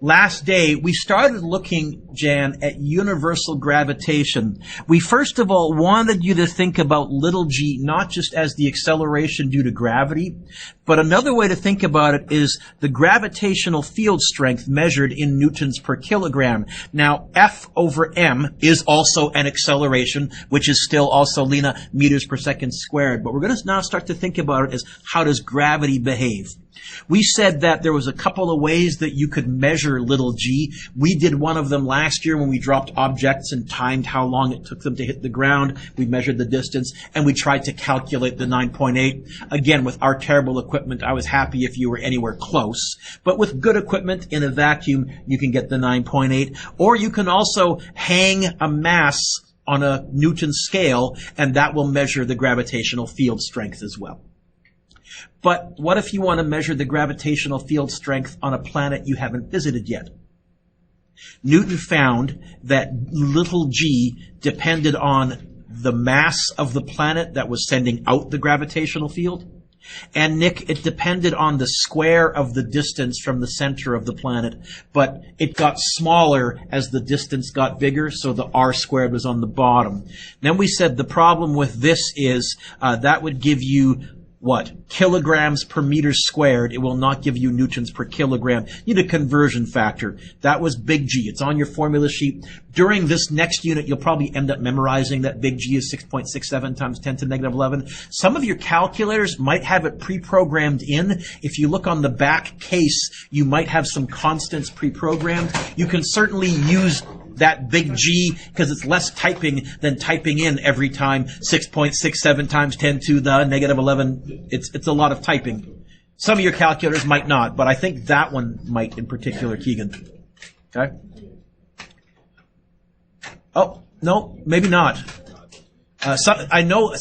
last day, we started looking, Jan, at universal gravitation. We first of all wanted you to think about little g not just as the acceleration due to gravity, but another way to think about it is the gravitational field strength measured in newtons per kilogram. Now, F over m is also an acceleration, which is still also, Lena, meters per second squared. But we're going to now start to think about it as how does gravity behave? We said that there was a couple of ways that you could measure little g. We did one of them last year when we dropped objects and timed how long it took them to hit the ground. We measured the distance, and we tried to calculate the 9.8. Again, with our terrible equipment, I was happy if you were anywhere close. But with good equipment in a vacuum, you can get the 9.8. Or you can also hang a mass on a Newton scale, and that will measure the gravitational field strength as well. But what if you want to measure the gravitational field strength on a planet you haven't visited yet? Newton found that little g depended on the mass of the planet that was sending out the gravitational field. And Nick, it depended on the square of the distance from the center of the planet, but it got smaller as the distance got bigger, so the r squared was on the bottom. Then we said the problem with this is that would give you what? Kilograms per meter squared. It will not give you newtons per kilogram. You need a conversion factor. That was big G. It's on your formula sheet. During this next unit, you'll probably end up memorizing that big G is 6.67 times 10 to the negative 11. Some of your calculators might have it pre-programmed in. If you look on the back case, you might have some constants pre-programmed. You can certainly use that big G because it's less typing than typing in every time 6.67 times 10 to the negative 11. It's a lot of typing. Some of your calculators might not, but I think that one might in particular, Keegan. Okay? Oh, no, maybe not. I know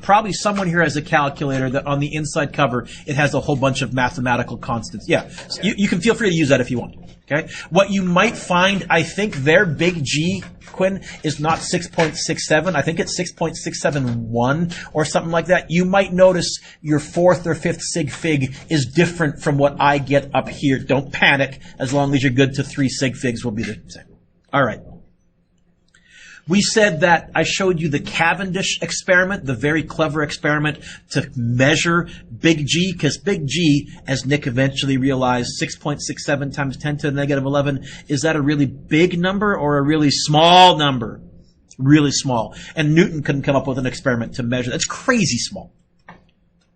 probably someone here has a calculator that on the inside cover, it has a whole bunch of mathematical constants. Yeah, so you can feel free to use that if you want. Okay? What you might find, I think their big G, Quinn, is not 6.67. I think it's 6.671 or something like that. You might notice your fourth or fifth sig fig is different from what I get up here. Don't panic. As long as you're good to 3 sig figs will be the same. All right. We said that I showed you the Cavendish experiment, the very clever experiment to measure big G, because big G, as Nick eventually realized, 6.67 times 10 to the negative 11, is that a really big number or a really small number? Really small. And Newton couldn't come up with an experiment to measure. That's crazy small.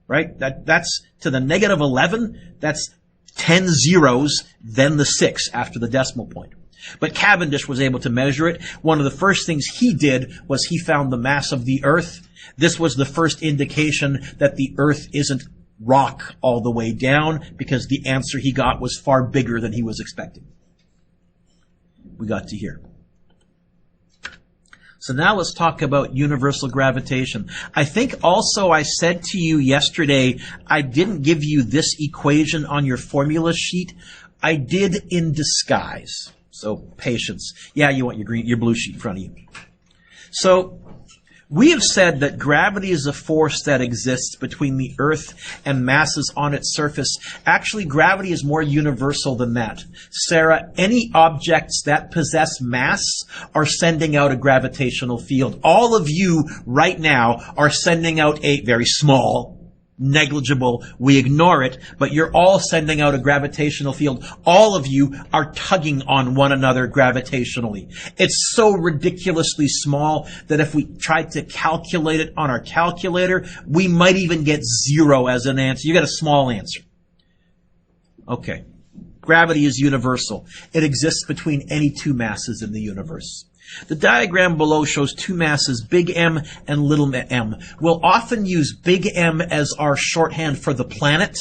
Right? That's to the negative 11, that's 10 zeros, then the 6 after the decimal point. But Cavendish was able to measure it. One of the first things he did was he found the mass of the Earth. This was the first indication that the Earth isn't rock all the way down, because the answer he got was far bigger than he was expecting. We got to here. So now let's talk about universal gravitation. I think also I said to you yesterday, I didn't give you this equation on your formula sheet. I did in disguise. So patience. Yeah, you want your blue sheet in front of you. So we have said that gravity is a force that exists between the Earth and masses on its surface. Actually, gravity is more universal than that. Sarah, any objects that possess mass are sending out a gravitational field. All of you right now are sending out a very small, negligible, we ignore it, but you're all sending out a gravitational field. All of you are tugging on one another gravitationally. It's so ridiculously small that if we tried to calculate it on our calculator, we might even get 0 as an answer. You get a small answer. Okay. Gravity is universal. It exists between any two masses in the universe. The diagram below shows two masses, big M and little m. We'll often use big M as our shorthand for the planet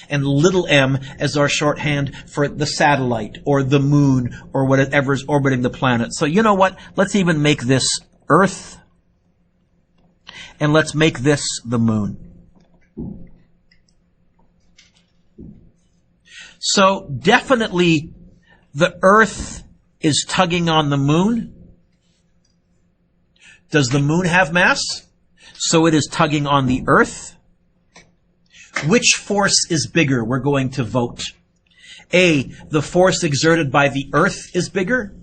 and little m as our shorthand for the satellite or the moon or whatever is orbiting the planet. So you know what? Let's even make this Earth, and let's make this the moon. So definitely the Earth is tugging on the moon. Does the moon have mass? So it is tugging on the Earth. Which force is bigger? We're going to vote. A, the force exerted by the Earth is bigger.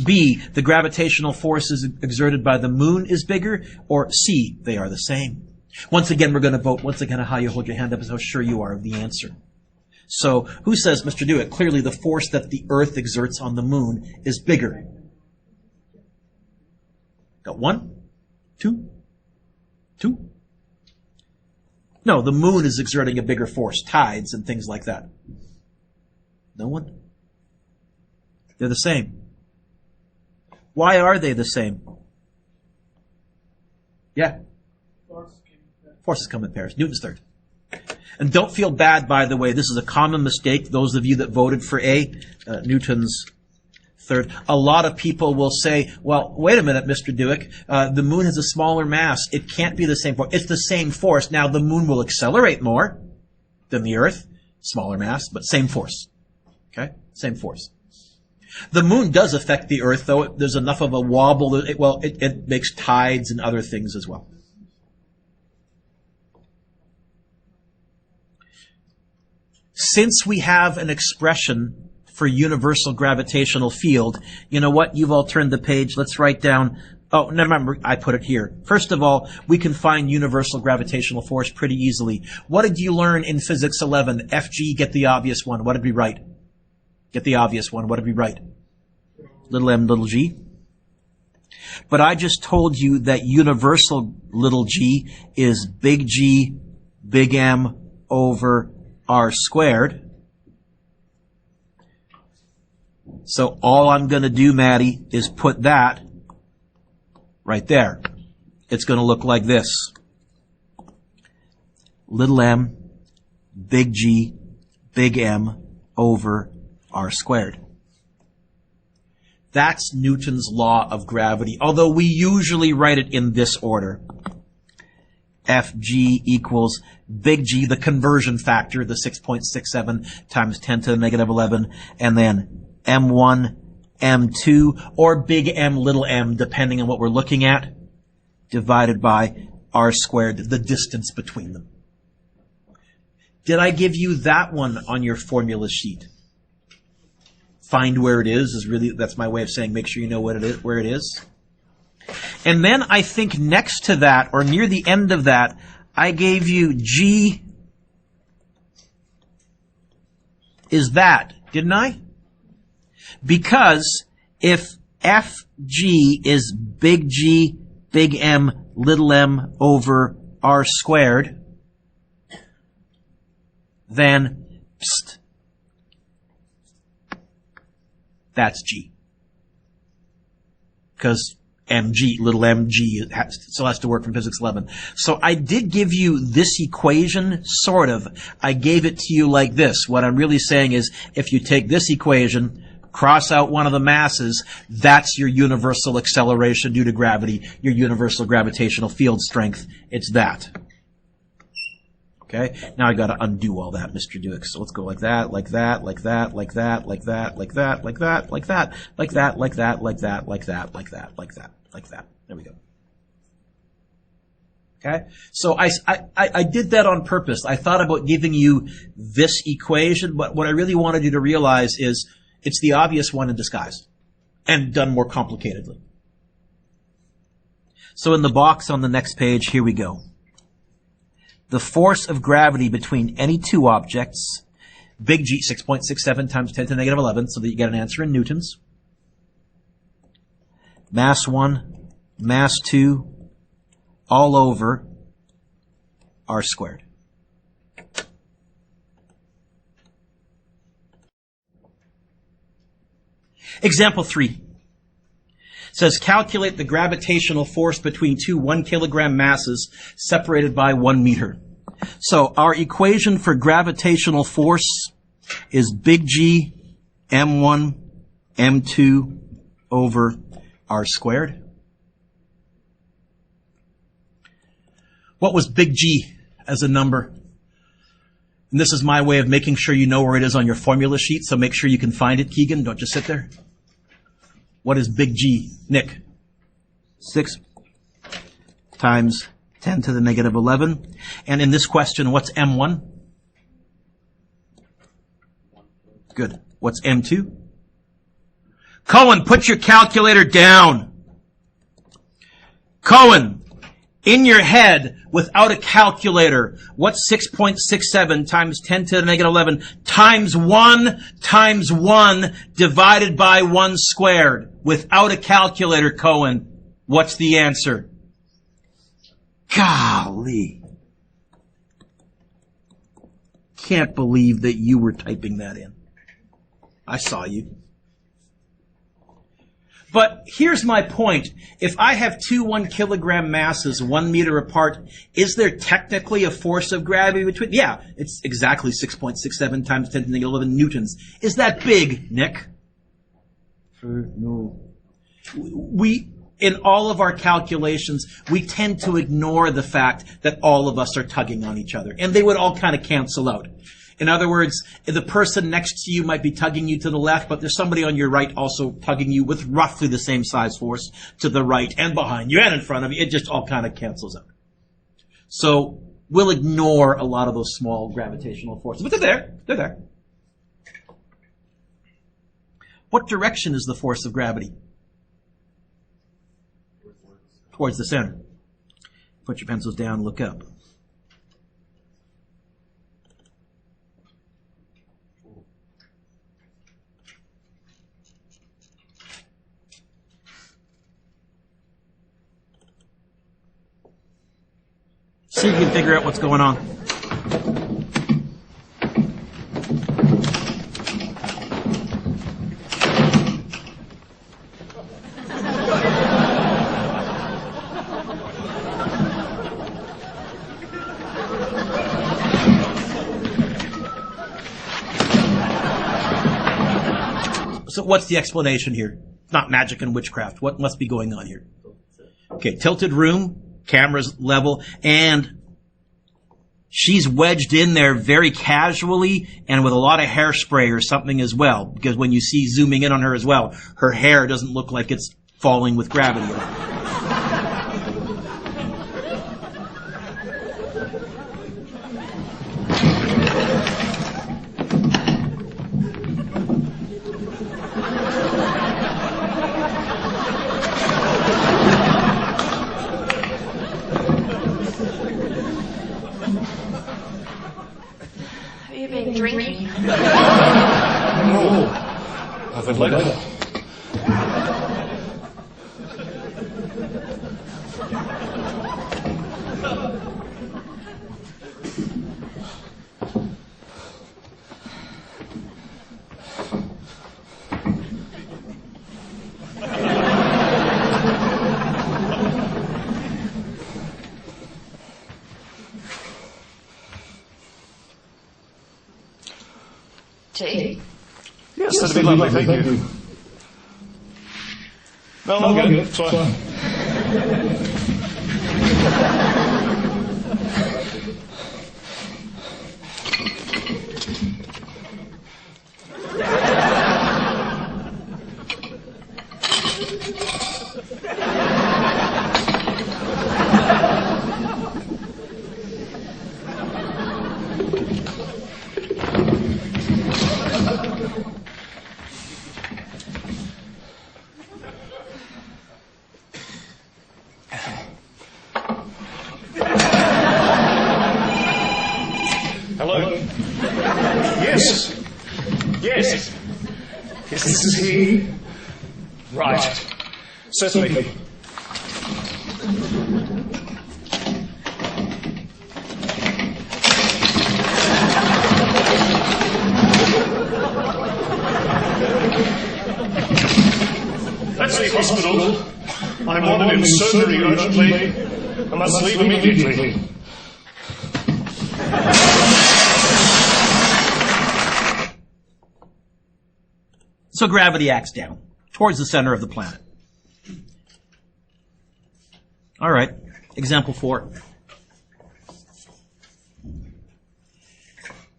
B, the gravitational force exerted by the moon is bigger. Or C, they are the same. Once again, we're going to vote. Once again, how you hold your hand up is how sure you are of the answer. So, who says, Mr. Dewitt, clearly the force that the Earth exerts on the moon is bigger? Got one? Two? Two? No, the moon is exerting a bigger force, tides and things like that. No one? They're the same. Why are they the same? Yeah? Forces come in pairs. Newton's third. And don't feel bad, by the way. This is a common mistake. Those of you that voted for A, Newton's third. A lot of people will say, well, wait a minute, Mr. Dewick. The moon has a smaller mass. It can't be the same force. It's the same force. Now, the moon will accelerate more than the Earth. Smaller mass, but same force. Okay? Same force. The moon does affect the Earth, though. There's enough of a wobble. It makes tides and other things as well. Since we have an expression for universal gravitational field, you know what? You've all turned the page. Let's write down. Oh, no, remember, I put it here. First of all, we can find universal gravitational force pretty easily. What did you learn in Physics 11? FG, get the obvious one. What did we write? Get the obvious one. What did we write? Little m, little g. But I just told you that universal little g is big G, big M over r squared. So all I'm going to do, Maddie, is put that right there. It's going to look like this. Little m, big G, big M over r squared. That's Newton's law of gravity, although we usually write it in this order. Fg equals big G, the conversion factor, the 6.67 times 10 to the negative 11, and then M1, M2, or big M, little m, depending on what we're looking at, divided by r squared, the distance between them. Did I give you that one on your formula sheet? Find where it is really, that's my way of saying make sure you know what it is, where it is. And then I think next to that, or near the end of that, I gave you G is that, didn't I? Because if Fg is big G, big M, little m over r squared, then that's G. Because mg, little mg, still has to work from Physics 11. So I did give you this equation, sort of. I gave it to you like this. What I'm really saying is, if you take this equation, cross out one of the masses, that's your universal acceleration due to gravity, your universal gravitational field strength. It's that. Okay? Now I got to undo all that, Mr. Dewick. So let's go like that, like that, like that, like that, like that, like that, like that, like that, like that, like that, like that, like that, like that, like that, like that. There we go. Okay? So I did that on purpose. I thought about giving you this equation, but what I really wanted you to realize is it's the obvious one in disguise and done more complicatedly. So in the box on the next page, here we go. The force of gravity between any two objects, big G, 6.67 times 10 to the negative 11, so that you get an answer in newtons. Mass 1, mass 2, all over r squared. Example 3 says calculate the gravitational force between two 1 kilogram masses separated by 1 meter. So our equation for gravitational force is big G m1 m2 over r squared. What was big G as a number? And this is my way of making sure you know where it is on your formula sheet, so make sure you can find it, Keegan. Don't just sit there. What is big G? Nick? 6 times 10 to the negative 11. And in this question, what's M1? Good. What's M2? Cohen, put your calculator down. Cohen, in your head, without a calculator, what's 6.67 times 10 to the negative 11 times 1 divided by 1 squared? Without a calculator, Cohen, what's the answer? Golly. Can't believe that you were typing that in. I saw you. But here's my point. If I have two 1 kilogram masses 1 meter apart, is there technically a force of gravity between? Yeah, it's exactly 6.67 times 10 to the negative 11 newtons. Is that big, Nick? No. In all of our calculations, we tend to ignore the fact that all of us are tugging on each other. And they would all kind of cancel out. In other words, the person next to you might be tugging you to the left, but there's somebody on your right also tugging you with roughly the same size force to the right and behind you and in front of you. It just all kind of cancels out. So we'll ignore a lot of those small gravitational forces. But they're there. They're there. What direction is the force of gravity? Towards the center. Put your pencils down and look up. See if you can figure out what's going on. So what's the explanation here? Not magic and witchcraft. What must be going on here? Okay, tilted room, camera's level, and she's wedged in there very casually and with a lot of hairspray or something as well. Because when you see zooming in on her as well, her hair doesn't look like it's falling with gravity. Drinking? No. Have it later. Tea? Yes, that'd be lovely, thank you. No, I'm good. It's fine. Hello? Yes. Yes. Yes, this is he. Right. Certainly. That's the hospital. I'm wanted in surgery urgently. I must leave immediately. So gravity acts down, towards the center of the planet. All right, example 4.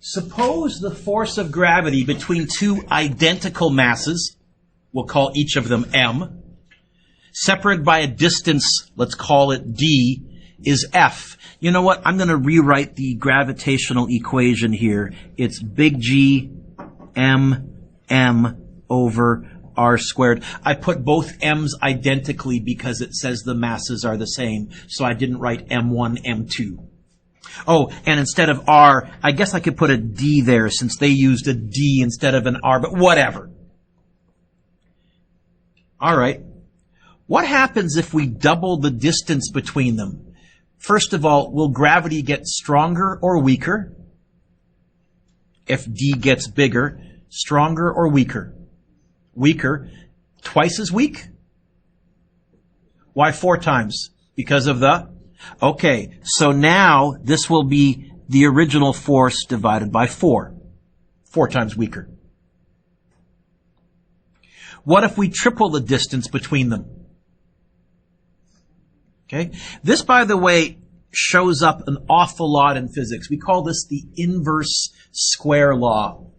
Suppose the force of gravity between two identical masses, we'll call each of them m, separated by a distance, let's call it d, is F. You know what? I'm going to rewrite the gravitational equation here. It's big G mm over r squared. I put both m's identically because it says the masses are the same, so I didn't write m1, m2. Oh, and instead of r, I guess I could put a d there since they used a d instead of an r, but whatever. All right. What happens if we double the distance between them? First of all, will gravity get stronger or weaker? If d gets bigger, stronger or weaker? Weaker. Twice as weak? Why 4 times? Because of the? Okay, so now this will be the original force divided by 4. 4 times weaker. What if we triple the distance between them? Okay. This, by the way, shows up an awful lot in physics. We call this the inverse square law.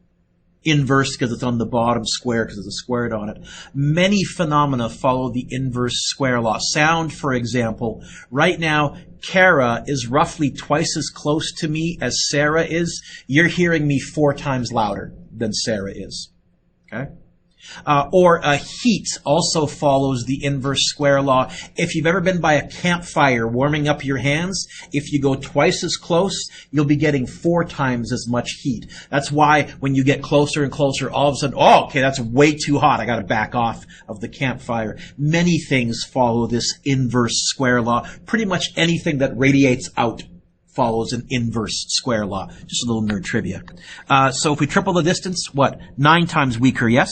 Inverse because it's on the bottom, square because there's a squared on it. Many phenomena follow the inverse square law. Sound, for example. Right now, Kara is roughly twice as close to me as Sarah is. You're hearing me 4 times louder than Sarah is. Okay? Or heat also follows the inverse square law. If you've ever been by a campfire warming up your hands, if you go twice as close, you'll be getting 4 times as much heat. That's why when you get closer and closer, all of a sudden, oh, okay, that's way too hot. I got to back off of the campfire. Many things follow this inverse square law. Pretty much anything that radiates out follows an inverse square law. Just a little nerd trivia. So if we triple the distance, what? 9 times weaker, yes?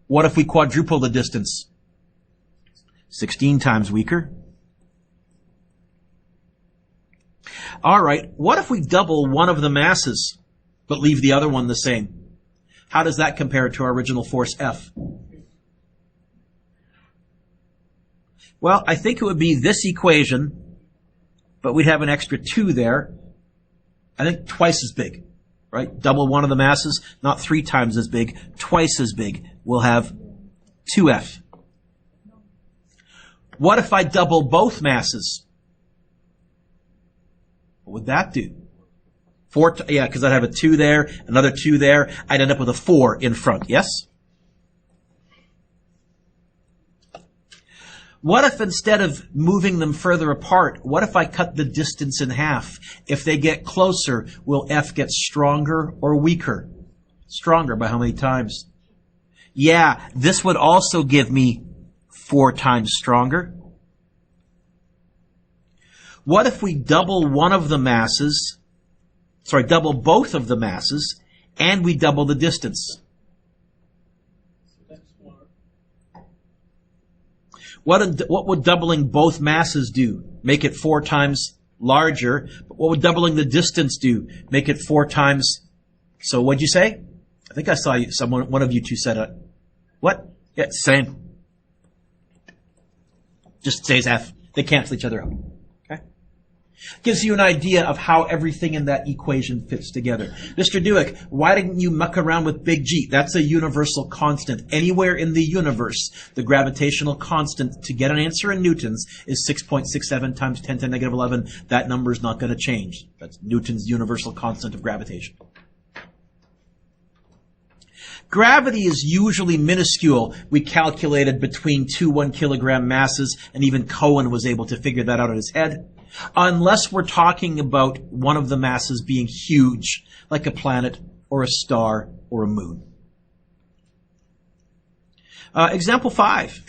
What if we quadruple the distance? 16 times weaker. All right, what if we double one of the masses, but leave the other one the same? How does that compare to our original force F? Well, I think it would be this equation, but we'd have an extra 2 there. I think twice as big, right? Double one of the masses, not 3 times as big, twice as big. We'll have 2F. What if I double both masses? What would that do? 4, yeah, because I'd have a 2 there, another 2 there. I'd end up with a 4 in front, yes? What if instead of moving them further apart, what if I cut the distance in half? If they get closer, will F get stronger or weaker? Stronger by how many times? Yeah, this would also give me 4 times stronger. What if we double one of the masses, double both of the masses, and we double the distance? What would doubling both masses do? Make it 4 times larger. But what would doubling the distance do? Make it 4 times. So what'd you say? I think I saw one of you two said it. What? Yeah, same. Just says F. They cancel each other out. Okay? Gives you an idea of how everything in that equation fits together. Mr. Dewick, why didn't you muck around with big G? That's a universal constant. Anywhere in the universe, the gravitational constant to get an answer in newtons is 6.67 times 10 to the negative 11. That number is not going to change. That's Newton's universal constant of gravitation. Gravity is usually minuscule. We calculated between 2 1-kilogram masses, and even Cohen was able to figure that out in his head. Unless we're talking about one of the masses being huge, like a planet or a star or a moon. Example 5.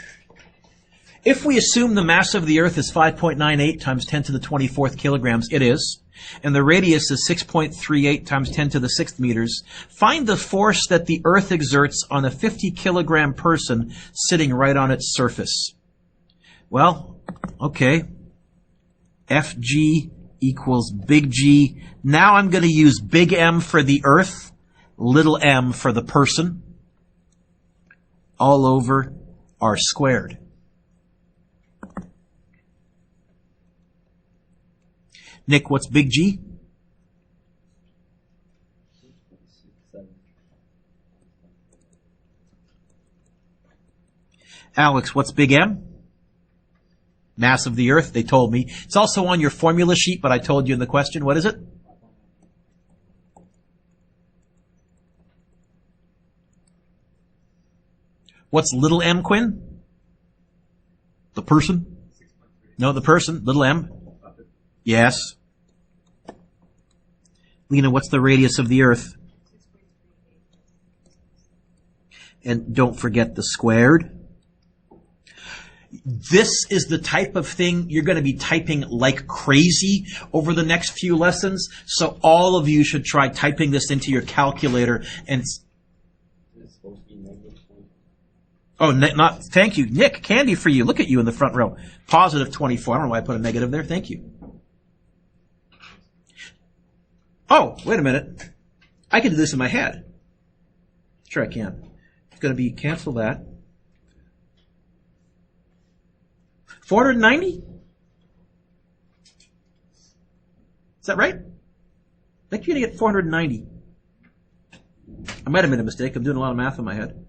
If we assume the mass of the Earth is 5.98 times 10 to the 24th kilograms, it is, and the radius is 6.38 times 10 to the 6th meters, find the force that the Earth exerts on a 50-kilogram person sitting right on its surface. Well, okay. Fg equals big G. Now I'm going to use big M for the Earth, little m for the person, all over r squared. Nick, what's big G? Alex, what's big M? Mass of the Earth, they told me. It's also on your formula sheet, but I told you in the question. What is it? What's little m, Quinn? The person? No, the person. Little m. Yes. Lena, what's the radius of the Earth? And don't forget the squared. This is the type of thing you're going to be typing like crazy over the next few lessons. So all of you should try typing this into your calculator. And thank you, Nick. Candy for you. Look at you in the front row. Positive 24. I don't know why I put a negative there. Thank you. Oh, wait a minute. I can do this in my head. Sure I can. It's going to be cancel that. 490? Is that right? I think you're going to get 490. I might have made a mistake. I'm doing a lot of math in my head.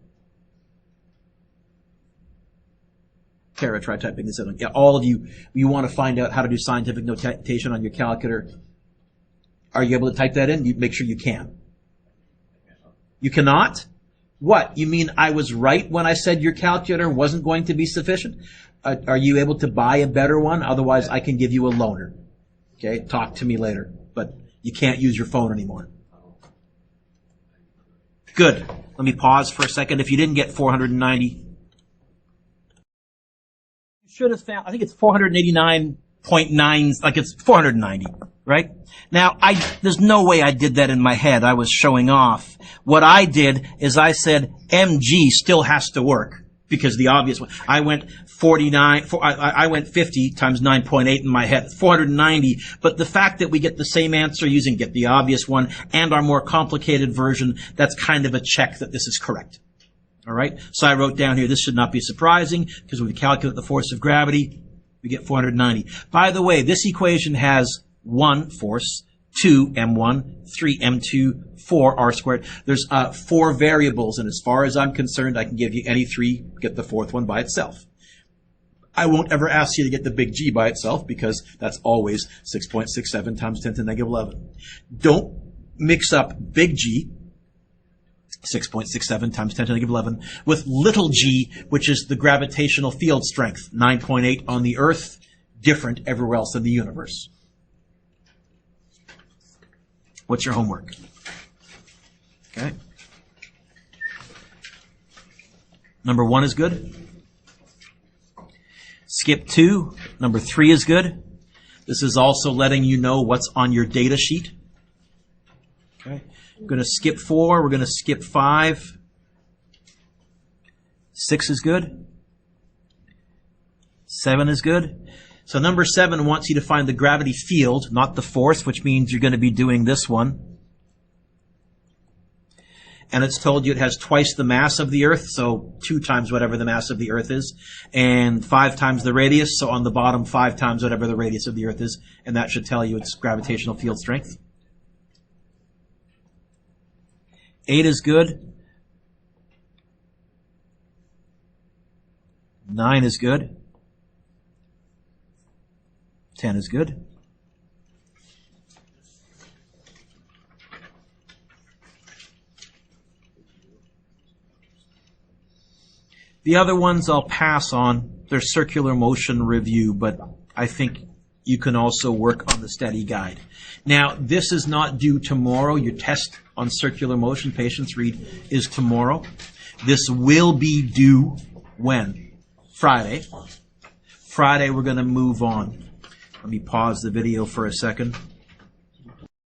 Kara, try typing this in. Yeah, all of you want to find out how to do scientific notation on your calculator. Are you able to type that in? You make sure you can. You cannot? What? You mean I was right when I said your calculator wasn't going to be sufficient? Are you able to buy a better one? Otherwise, I can give you a loaner. Okay? Talk to me later. But you can't use your phone anymore. Good. Let me pause for a second. If you didn't get 490, you should have found, I think it's 489.9, like it's 490, right? Now, there's no way I did that in my head. I was showing off. What I did is I said mg still has to work because the obvious one. I went 50 times 9.8 in my head, 490. But the fact that we get the same answer using get the obvious one and our more complicated version, that's kind of a check that this is correct. All right? So I wrote down here, this should not be surprising because when we calculate the force of gravity, we get 490. By the way, this equation has 1 force, 2 m1, 3 m2, 4 r squared. There's 4 variables, and as far as I'm concerned, I can give you any 3, get the 4th one by itself. I won't ever ask you to get the big G by itself because that's always 6.67 times 10 to the negative 11. Don't mix up big G, 6.67 times 10 to the negative 11, with little g, which is the gravitational field strength, 9.8 on the Earth, different everywhere else in the universe. What's your homework? Okay. Number 1 is good. Skip 2. Number 3 is good. This is also letting you know what's on your data sheet. Okay. We're going to skip 4. We're going to skip 5. 6 is good. 7 is good. So number 7 wants you to find the gravity field, not the force, which means you're going to be doing this one. And it's told you it has twice the mass of the Earth, so 2 times whatever the mass of the Earth is, and 5 times the radius, so on the bottom 5 times whatever the radius of the Earth is, and that should tell you its gravitational field strength. 8 is good. 9 is good. 10 is good. The other ones I'll pass on. They're circular motion review, but I think you can also work on the study guide. Now, this is not due tomorrow. Your test on circular motion, patience read, is tomorrow. This will be due when? Friday. Friday, we're going to move on. Let me pause the video for a second.